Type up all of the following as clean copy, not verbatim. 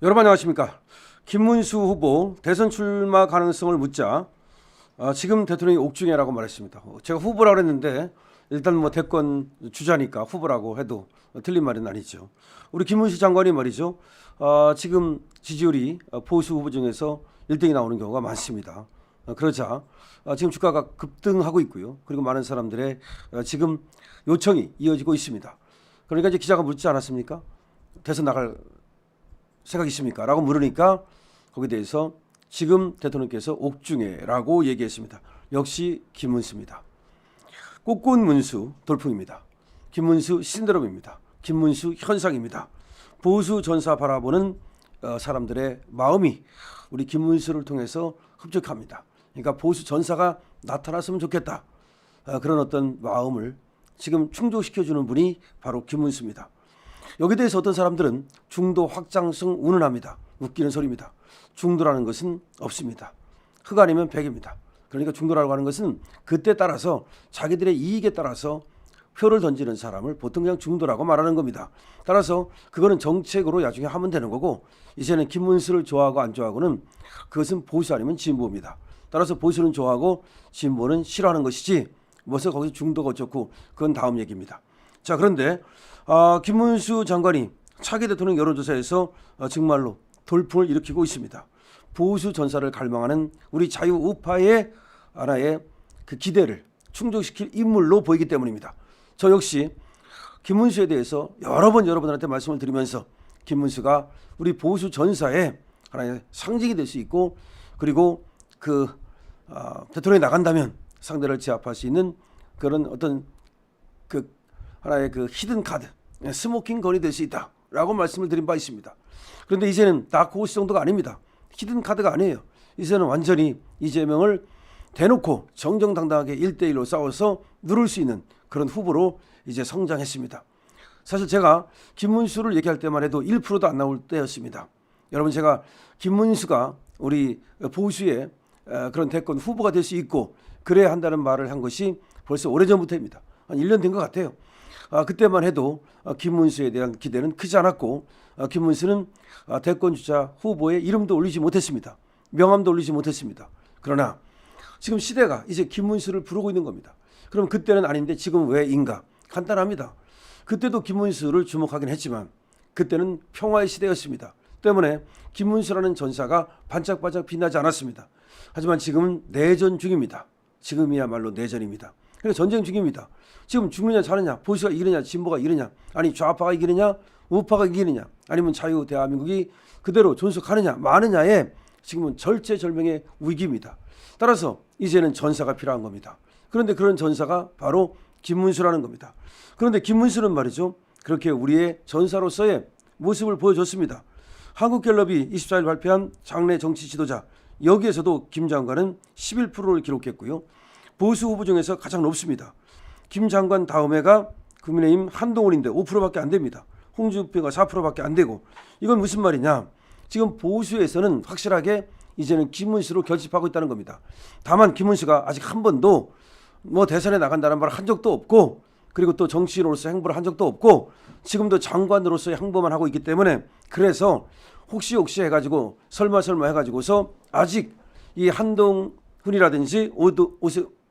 여러분 안녕하십니까. 김문수 후보 대선 출마 가능성을 묻자 지금 대통령이 옥중에라고 말했습니다. 제가 후보라고 했는데 일단 뭐 대권 주자니까 후보라고 해도 틀린 말은 아니죠. 우리 김문수 장관이 말이죠. 지금 지지율이 보수 후보 중에서 1등이 나오는 경우가 많습니다. 그러자 지금 주가가 급등하고 있고요. 그리고 많은 사람들의 지금 요청이 이어지고 있습니다. 그러니까 이제 기자가 묻지 않았습니까? 대선 나갈 생각 있습니까? 라고 물으니까 거기에 대해서 지금 대통령께서 옥중에라고 얘기했습니다. 역시 김문수입니다. 꽃꽃 문수 돌풍입니다. 김문수 신드롬입니다. 김문수 현상입니다. 보수 전사 바라보는 사람들의 마음이 우리 김문수를 통해서 흡족합니다. 그러니까 보수 전사가 나타났으면 좋겠다. 그런 어떤 마음을 지금 충족시켜주는 분이 바로 김문수입니다. 여기에 대해서 어떤 사람들은 중도 확장성 운운합니다. 웃기는 소리입니다. 중도라는 것은 없습니다. 흑 아니면 백입니다. 그러니까 중도라고 하는 것은 그때 따라서 자기들의 이익에 따라서 표를 던지는 사람을 보통 그냥 중도라고 말하는 겁니다. 따라서 그거는 정책으로 나중에 하면 되는 거고, 이제는 김문수를 좋아하고 안 좋아하고는 그것은 보수 아니면 진보입니다. 따라서 보수는 좋아하고 진보는 싫어하는 것이지 무엇을 거기서 중도가 어쩌고 그건 다음 얘기입니다. 자, 그런데 김문수 장관이 차기 대통령 여론조사에서 정말로 돌풍을 일으키고 있습니다. 보수 전사를 갈망하는 우리 자유우파의 하나의 그 기대를 충족시킬 인물로 보이기 때문입니다. 저 역시 김문수에 대해서 여러 번 여러분들한테 말씀을 드리면서 김문수가 우리 보수 전사의 하나의 상징이 될 수 있고, 그리고 그 대통령이 나간다면 상대를 제압할 수 있는 그런 어떤 그 하나의 그 히든 카드, 스모킹 건이 될 수 있다라고 말씀을 드린 바 있습니다. 그런데 이제는 다크호스 정도가 아닙니다. 히든 카드가 아니에요. 이제는 완전히 이재명을 대놓고 정정당당하게 1대1로 싸워서 누를 수 있는 그런 후보로 이제 성장했습니다. 사실 제가 김문수를 얘기할 때만 해도 1%도 안 나올 때였습니다. 여러분, 제가 김문수가 우리 보수의 그런 대권 후보가 될 수 있고 그래야 한다는 말을 한 것이 벌써 오래전부터입니다. 한 1년 된 것 같아요. 그때만 해도 김문수에 대한 기대는 크지 않았고, 김문수는 대권 주자 후보의 이름도 올리지 못했습니다. 명함도 올리지 못했습니다. 그러나 지금 시대가 이제 김문수를 부르고 있는 겁니다. 그럼 그때는 아닌데 지금 왜인가? 간단합니다. 그때도 김문수를 주목하긴 했지만 그때는 평화의 시대였습니다. 때문에 김문수라는 전사가 반짝반짝 빛나지 않았습니다. 하지만 지금은 내전 중입니다. 지금이야말로 내전입니다. 그러니까 전쟁 중입니다. 지금 죽느냐 사느냐, 보수가 이기느냐 진보가 이기느냐, 아니 좌파가 이기느냐 우파가 이기느냐, 아니면 자유 대한민국이 그대로 존속하느냐 마느냐에 지금은 절체절명의 위기입니다. 따라서 이제는 전사가 필요한 겁니다. 그런데 그런 전사가 바로 김문수라는 겁니다. 그런데 김문수는 말이죠, 그렇게 우리의 전사로서의 모습을 보여줬습니다. 한국갤럽이 24일 발표한 장래 정치 지도자, 여기에서도 김 장관은 11%를 기록했고요. 보수 후보 중에서 가장 높습니다. 김 장관 다음에가 국민의힘 한동훈인데 5%밖에 안 됩니다. 홍준표가 4%밖에 안 되고, 이건 무슨 말이냐? 지금 보수에서는 확실하게 이제는 김문수로 결집하고 있다는 겁니다. 다만 김문수가 아직 한 번도 뭐 대선에 나간다는 말을 한 적도 없고, 그리고 또 정치인으로서 행보를 한 적도 없고, 지금도 장관으로서의 행보만 하고 있기 때문에, 그래서 혹시 해가지고 설마 해가지고서 아직 이 한동훈이라든지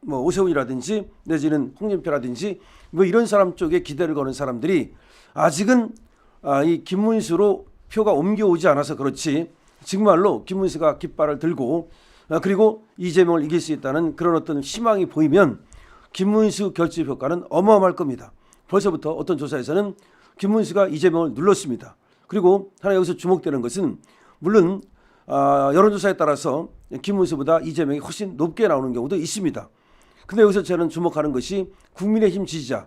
오세훈이라든지 내지는 홍준표라든지 뭐 이런 사람 쪽에 기대를 거는 사람들이 아직은 이 김문수로 표가 옮겨오지 않아서 그렇지, 정말로 김문수가 깃발을 들고 그리고 이재명을 이길 수 있다는 그런 어떤 희망이 보이면 김문수 결집 효과는 어마어마할 겁니다. 벌써부터 어떤 조사에서는 김문수가 이재명을 눌렀습니다. 그리고 하나 여기서 주목되는 것은, 물론 여론조사에 따라서 김문수보다 이재명이 훨씬 높게 나오는 경우도 있습니다. 근데 여기서 저는 주목하는 것이 국민의힘 지지자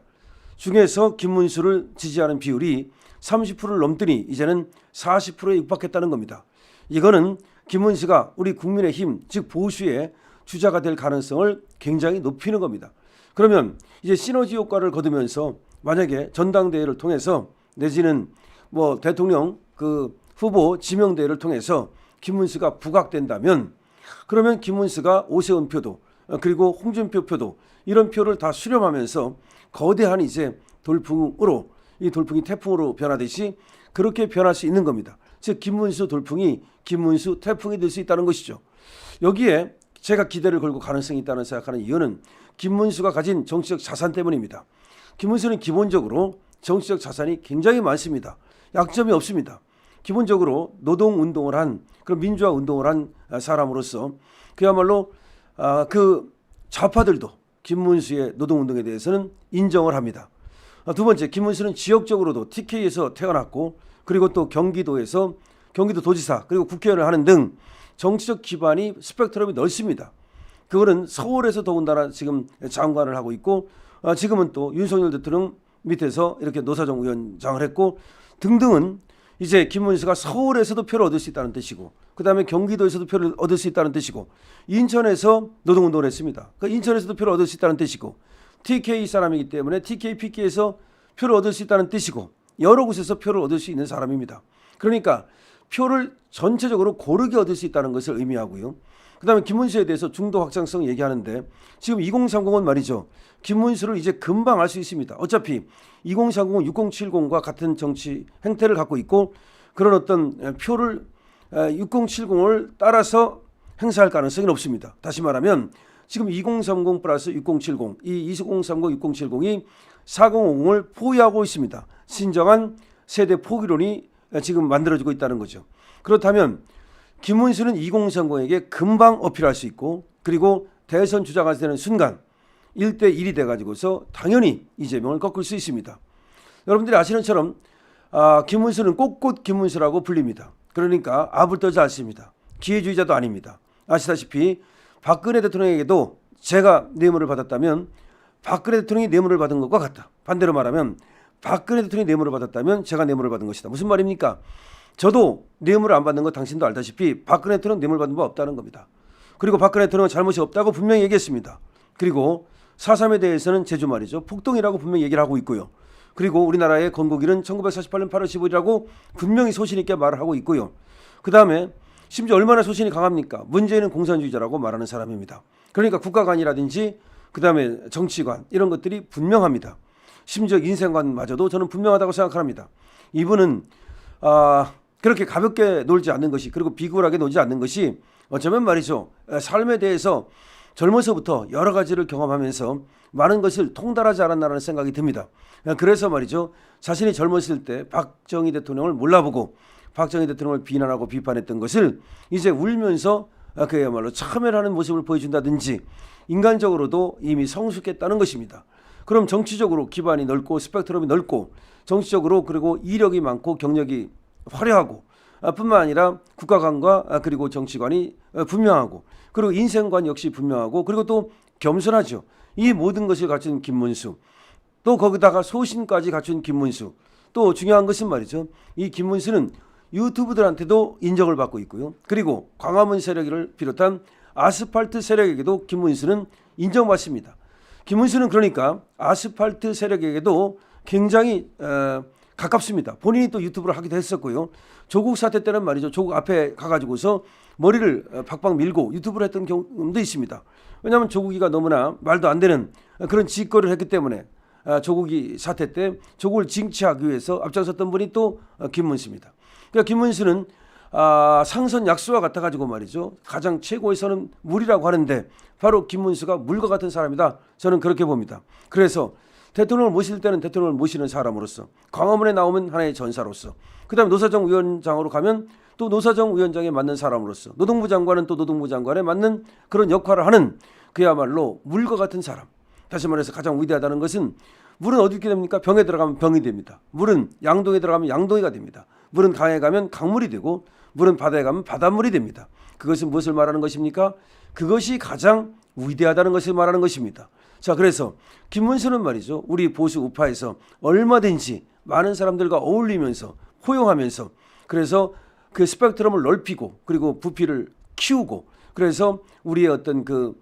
중에서 김문수를 지지하는 비율이 30%를 넘더니 이제는 40%에 육박했다는 겁니다. 이거는 김문수가 우리 국민의힘, 즉 보수의 주자가 될 가능성을 굉장히 높이는 겁니다. 그러면 이제 시너지 효과를 거두면서 만약에 전당대회를 통해서 내지는 뭐 대통령 그 후보 지명대회를 통해서 김문수가 부각된다면, 그러면 김문수가 오세훈 표도 그리고 홍준표 표도 이런 표를 다 수렴하면서 거대한 이제 돌풍으로, 이 돌풍이 태풍으로 변하듯이 그렇게 변할 수 있는 겁니다. 즉 김문수 돌풍이 김문수 태풍이 될 수 있다는 것이죠. 여기에 제가 기대를 걸고 가능성이 있다는 생각하는 이유는 김문수가 가진 정치적 자산 때문입니다. 김문수는 기본적으로 정치적 자산이 굉장히 많습니다. 약점이 없습니다. 기본적으로 노동운동을 한 그런 민주화 운동을 한 사람으로서 그야말로 그 좌파들도 김문수의 노동운동에 대해서는 인정을 합니다. 두 번째, 김문수는 지역적으로도 TK에서 태어났고 그리고 또 경기도에서 경기도 도지사 그리고 국회의원을 하는 등 정치적 기반이 스펙트럼이 넓습니다. 그거는 서울에서 더군다나 지금 장관을 하고 있고 지금은 또 윤석열 대통령 밑에서 이렇게 노사정 위원장을 했고 등등은 이제 김문수가 서울에서도 표를 얻을 수 있다는 뜻이고 그다음에 경기도에서도 표를 얻을 수 있다는 뜻이고 인천에서 노동운동을 했습니다. 그러니까 인천에서도 표를 얻을 수 있다는 뜻이고 TK 사람이기 때문에 TK PK에서 표를 얻을 수 있다는 뜻이고 여러 곳에서 표를 얻을 수 있는 사람입니다. 그러니까 표를 전체적으로 고르게 얻을 수 있다는 것을 의미하고요. 그다음에 김문수에 대해서 중도 확장성 얘기하는데 지금 2030은 말이죠. 김문수를 이제 금방 알 수 있습니다. 어차피 2030은 6070과 같은 정치 행태를 갖고 있고 그런 어떤 표를 6070을 따라서 행사할 가능성이 없습니다. 다시 말하면 지금 2030 플러스 6070, 이 2030, 6070이 4050을 포위하고 있습니다. 진정한 세대 포기론이 지금 만들어지고 있다는 거죠. 그렇다면 김문수는 2030에게 금방 어필할 수 있고 그리고 대선 주자가 되는 순간 1대1이 돼가지고서 당연히 이재명을 꺾을 수 있습니다. 여러분들이 아시는 것처럼 김문수는 꽃꽃 김문수라고 불립니다. 그러니까 압을 떠지 않습니다. 기회주의자도 아닙니다. 아시다시피 박근혜 대통령에게도 제가 뇌물을 받았다면 박근혜 대통령이 뇌물을 받은 것과 같다. 반대로 말하면 박근혜 대통령이 뇌물을 받았다면 제가 뇌물을 받은 것이다. 무슨 말입니까? 저도 뇌물을 안 받는 거 당신도 알다시피 박근혜 대통령 뇌물 받은 바 없다는 겁니다. 그리고 박근혜 대통령은 잘못이 없다고 분명히 얘기했습니다. 그리고 4.3에 대해서는 제주 말이죠. 폭동이라고 분명히 얘기를 하고 있고요. 그리고 우리나라의 건국일은 1948년 8월 15일이라고 분명히 소신 있게 말을 하고 있고요. 그 다음에 심지어 얼마나 소신이 강합니까? 문재인은 공산주의자라고 말하는 사람입니다. 그러니까 국가관이라든지 그 다음에 정치관 이런 것들이 분명합니다. 심지어 인생관마저도 저는 분명하다고 생각합니다. 이분은 그렇게 가볍게 놀지 않는 것이 그리고 비굴하게 놀지 않는 것이 어쩌면 말이죠. 삶에 대해서 젊어서부터 여러 가지를 경험하면서 많은 것을 통달하지 않았나라는 생각이 듭니다. 그래서 말이죠. 자신이 젊었을 때 박정희 대통령을 몰라보고 박정희 대통령을 비난하고 비판했던 것을 이제 울면서 그야말로 참여하는 모습을 보여준다든지 인간적으로도 이미 성숙했다는 것입니다. 그럼 정치적으로 기반이 넓고 스펙트럼이 넓고 정치적으로 그리고 이력이 많고 경력이 화려하고 뿐만 아니라 국가관과 그리고 정치관이 분명하고 그리고 인생관 역시 분명하고 그리고 또 겸손하죠. 이 모든 것을 갖춘 김문수 또 거기다가 소신까지 갖춘 김문수 또 중요한 것은 말이죠. 이 김문수는 유튜브들한테도 인정을 받고 있고요. 그리고 광화문 세력을 비롯한 아스팔트 세력에게도 김문수는 인정받습니다. 김문수는 그러니까 아스팔트 세력에게도 굉장히 가깝습니다. 본인이 또 유튜브를 하기도 했었고요. 조국 사태 때는 말이죠. 조국 앞에 가가지고서 머리를 박박 밀고 유튜브를 했던 경험도 있습니다. 왜냐하면 조국이가 너무나 말도 안 되는 그런 짓거리를 했기 때문에 조국이 사태 때 조국을 징치하기 위해서 앞장섰던 분이 또 김문수입니다. 그러니까 김문수는 상선 약수와 같아가지고 말이죠. 가장 최고에서는 물이라고 하는데 바로 김문수가 물과 같은 사람이다. 저는 그렇게 봅니다. 그래서 대통령을 모실 때는 대통령을 모시는 사람으로서 광화문에 나오면 하나의 전사로서 그다음에 노사정 위원장으로 가면 또 노사정 위원장에 맞는 사람으로서 노동부 장관은 또 노동부 장관에 맞는 그런 역할을 하는 그야말로 물과 같은 사람. 다시 말해서 가장 위대하다는 것은 물은 어디 있게 됩니까? 병에 들어가면 병이 됩니다. 물은 양동에 들어가면 양동이가 됩니다. 물은 강에 가면 강물이 되고 물은 바다에 가면 바닷물이 됩니다. 그것은 무엇을 말하는 것입니까? 그것이 가장 위대하다는 것을 말하는 것입니다. 자, 그래서 김문수는 말이죠. 우리 보수 우파에서 얼마든지 많은 사람들과 어울리면서 포용하면서 그래서 그 스펙트럼을 넓히고 그리고 부피를 키우고 그래서 우리의 어떤 그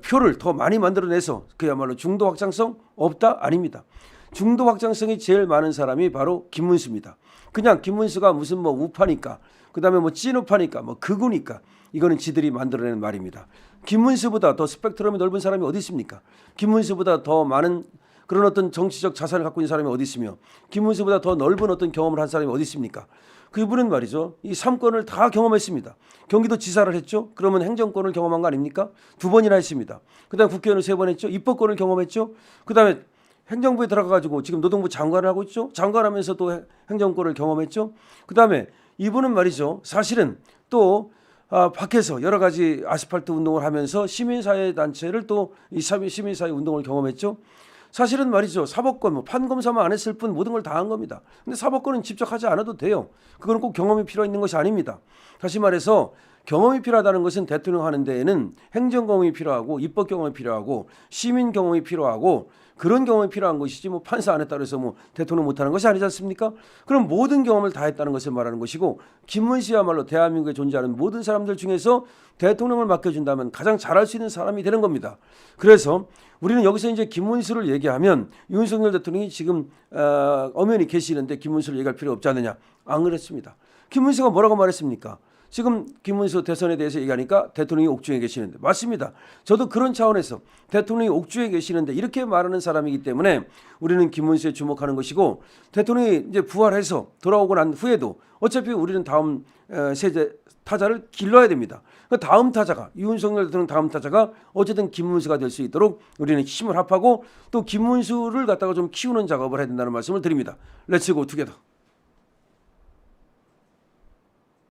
표를 더 많이 만들어내서 그야말로 중도 확장성 없다? 아닙니다. 중도 확장성이 제일 많은 사람이 바로 김문수입니다. 그냥 김문수가 무슨 뭐 우파니까 그다음에 뭐 찐우파니까 뭐 극우니까 이거는 지들이 만들어내는 말입니다. 김문수보다 더 스펙트럼이 넓은 사람이 어디 있습니까? 김문수보다 더 많은 그런 어떤 정치적 자산을 갖고 있는 사람이 어디 있으며 김문수보다 더 넓은 어떤 경험을 한 사람이 어디 있습니까? 그분은 말이죠. 이 3권을 다 경험했습니다. 경기도 지사를 했죠. 그러면 행정권을 경험한 거 아닙니까? 2번이나 했습니다. 그다음에 국회의원을 3번 했죠. 입법권을 경험했죠. 그다음에 행정부에 들어가가지고 지금 노동부 장관을 하고 있죠. 장관하면서 또 행정권을 경험했죠. 그다음에 이분은 말이죠. 사실은 또 밖에서 여러 가지 아스팔트 운동을 하면서 시민사회 단체를 또 이 시민사회 운동을 경험했죠. 사실은 말이죠. 사법권 뭐 판검사만 안 했을 뿐 모든 걸 다 한 겁니다. 근데 사법권은 직접 하지 않아도 돼요. 그거는 꼭 경험이 필요 있는 것이 아닙니다. 다시 말해서 경험이 필요하다는 것은 대통령 하는 데에는 행정 경험이 필요하고 입법 경험이 필요하고 시민 경험이 필요하고 그런 경험이 필요한 것이지 뭐 판사 안 했다 그래서 뭐 대통령 못하는 것이 아니지 않습니까? 그럼 모든 경험을 다 했다는 것을 말하는 것이고 김문 씨야말로 대한민국에 존재하는 모든 사람들 중에서 대통령을 맡겨준다면 가장 잘할 수 있는 사람이 되는 겁니다. 그래서 우리는 여기서 이제 김문수를 얘기하면 윤석열 대통령이 지금 엄연히 계시는데 김문수를 얘기할 필요 없지 않느냐? 안 그렇습니다. 김문수가 뭐라고 말했습니까? 지금 김문수 대선에 대해서 얘기하니까 대통령이 옥중에 계시는데 맞습니다. 저도 그런 차원에서 대통령이 옥중에 계시는데 이렇게 말하는 사람이기 때문에 우리는 김문수에 주목하는 것이고 대통령이 이제 부활해서 돌아오고 난 후에도 어차피 우리는 다음 세대 타자를 길러야 됩니다. 그 다음 타자가 윤석열 대통령 다음 타자가 어쨌든 김문수가 될 수 있도록 우리는 힘을 합하고 또 김문수를 갖다가 좀 키우는 작업을 해야 된다는 말씀을 드립니다. 렛츠 고 투게더.